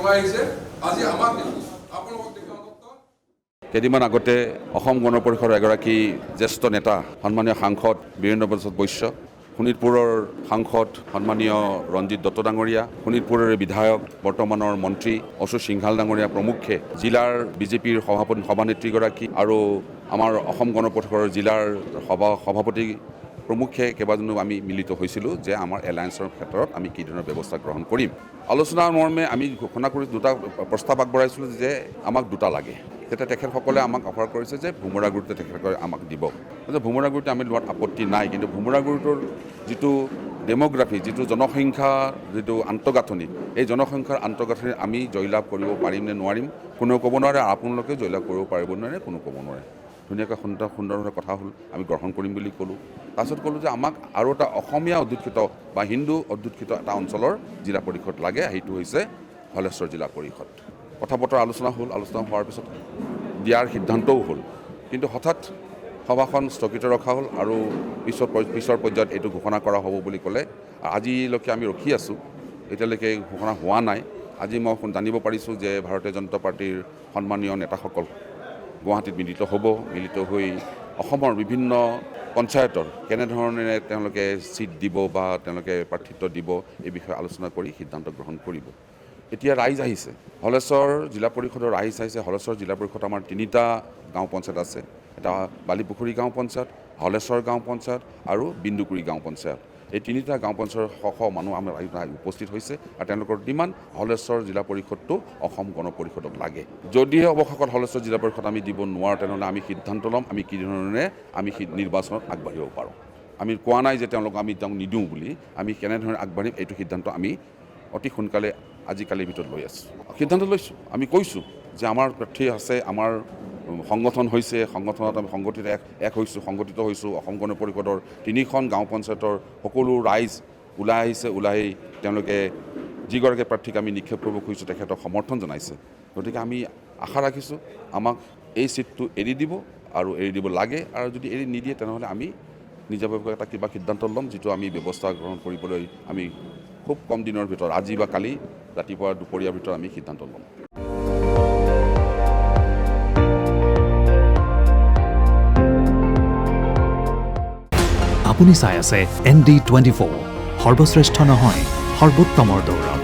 সোমাই আহিছে আজি আমাক আপোনালোকক কেইদিনমান আগতে অসম গণ পৰিষদৰ এগৰাকী জ্যেষ্ঠ নেতা সন্মানীয় সাংসদ বীৰেন্দ্ৰ প্ৰসাদ বৈশ্য, শোণিতপুৰৰ সাংসদ সন্মানীয় ৰঞ্জিত দত্ত ডাঙৰীয়া, শোণিতপুৰৰ বিধায়ক বৰ্তমানৰ মন্ত্ৰী অশোক সিংঘাল ডাঙৰীয়া প্ৰমুখ্যে জিলাৰ বিজেপিৰ সভানেত্ৰীগৰাকী আৰু আমাৰ অসম গণ পৰিষদৰ জিলাৰ সভাপতি প্ৰমুখ্যে কেইবাজনো আমি মিলিত হৈছিলোঁ যে আমাৰ এলায়েন্সৰ ক্ষেত্ৰত আমি কি ধৰণৰ ব্যৱস্থা গ্ৰহণ কৰিম। আলোচনাৰ মৰ্মে আমি ঘোষণা কৰি দুটা প্ৰস্তাৱ আগবঢ়াইছিলোঁ যে আমাক দুটা লাগে। তেতিয়া তেখেতসকলে আমাক অফাৰ কৰিছে যে ভোমোৰা গুৰুত্ব তেখেতসকলে আমাক দিব। ভোমোৰা গুৰুত্ব আমি লোৱাত আপত্তি নাই, কিন্তু ভোমোৰা গুৰুত্বৰ যিটো ডেম'গ্ৰাফি, যিটো জনসংখ্যা, যিটো আন্তঃগাঁথনি, এই জনসংখ্যাৰ আন্তঃগাঁথনি আমি জয়লাভ কৰিব পাৰিম নে নোৱাৰিম কোনেও ক'ব নোৱাৰে, আপোনালোকে জয়লাভ কৰিব পাৰিব নোৱাৰে কোনো ক'ব নোৱাৰে। ধুনীয়াকৈ সুন্দৰভাৱে কথা হ'ল, আমি গ্ৰহণ কৰিম বুলি ক'লোঁ। তাৰপিছত ক'লোঁ যে আমাক আৰু এটা অসমীয়া অধ্যুষিত বা হিন্দু অধ্যুষিত এটা অঞ্চলৰ জিলা পৰিষদ লাগে, সেইটো হৈছে হলেশ্বৰ জিলা পৰিষদ। কথা বতৰা আলোচনা হ'ল, আলোচনা হোৱাৰ পিছত দিয়াৰ সিদ্ধান্তও হ'ল, কিন্তু হঠাৎ সভাখন স্থগিত ৰখা হ'ল আৰু পিছৰ পৰ্যায়ত এইটো ঘোষণা কৰা হ'ব বুলি ক'লে। আজিলৈকে আমি ৰখি আছোঁ, এতিয়ালৈকে ঘোষণা হোৱা নাই। আজি মই জানিব পাৰিছোঁ যে ভাৰতীয় জনতা পাৰ্টীৰ সন্মানীয় নেতাসকল গুৱাহাটীত মিলিত হৈ অসমৰ বিভিন্ন পঞ্চায়তৰ কেনেধৰণেৰে তেওঁলোকে ছিট দিব বা তেওঁলোকে প্ৰাৰ্থিত্ব দিব এই বিষয়ে আলোচনা কৰি সিদ্ধান্ত গ্ৰহণ কৰিব। এতিয়া ৰাইজ আহিছে, হলেশ্বৰ জিলা পৰিষদৰ ৰাইজ আহিছে। হলেশ্বৰ জিলা পৰিষদ আমাৰ 3টা গাঁও পঞ্চায়ত আছে। এটা বালিপুখুৰী গাঁও পঞ্চায়ত, হলেশ্বৰ গাঁও পঞ্চায়ত আৰু বিন্দুকুৰি গাঁও পঞ্চায়ত। এই 3টা গাঁও পঞ্চায়তৰ শ মানুহ আমাৰ উপস্থিত হৈছে আৰু তেওঁলোকৰ ডিমাণ্ড হলেশ্বৰ জিলা পৰিষদটো অসম গণ পৰিষদক লাগে। যদিহে অৱশেষত হলেশ্বৰ জিলা পৰিষদ আমি দিব নোৱাৰোঁ, তেনেহ'লে আমি সিদ্ধান্ত ল'ম আমি কি ধৰণে আমি নিৰ্বাচনত আগবাঢ়িব পাৰোঁ। আমি কোৱা নাই যে তেওঁলোকক আমি নিদিওঁ বুলি, আমি কেনেধৰণে আগবাঢ়িম এইটো সিদ্ধান্ত আমি অতি সোনকালে আজিকালিৰ ভিতৰত লৈ আছোঁ। সিদ্ধান্ত লৈছোঁ, আমি কৈছোঁ যে আমাৰ প্ৰাৰ্থী আছে, আমাৰ সংগঠন হৈছে, সংগঠনত আমি সংগঠিত হৈছোঁ। অসম গণ পৰিষদৰ 3খন গাঁও পঞ্চায়তৰ সকলো ৰাইজ ওলাই আহিছে, ওলাই তেওঁলোকে যিগৰাকী প্ৰাৰ্থীক আমি নিক্ষেপ কৰিব খুজিছোঁ তেখেতক সমৰ্থন জনাইছে। গতিকে আমি আশা ৰাখিছোঁ আমাক এই ছিটটো এৰি দিব আৰু এৰি দিব লাগে, আৰু যদি এৰি নিদিয়ে তেনেহ'লে আমি নিজাববীয়াকৈ এটা কিবা সিদ্ধান্ত ল'ম, যিটো আমি ব্যৱস্থা গ্ৰহণ কৰিবলৈ আমি খুব কম দিনৰ ভিতৰত, আজি বা কালি ৰাতিপুৱা দুপৰীয়াৰ ভিতৰত আমি সিদ্ধান্ত ল'ম। আপুনি চাই আছে ND24, সৰ্বশ্ৰেষ্ঠ নহয় সৰ্বোত্তমৰ দৌৰ।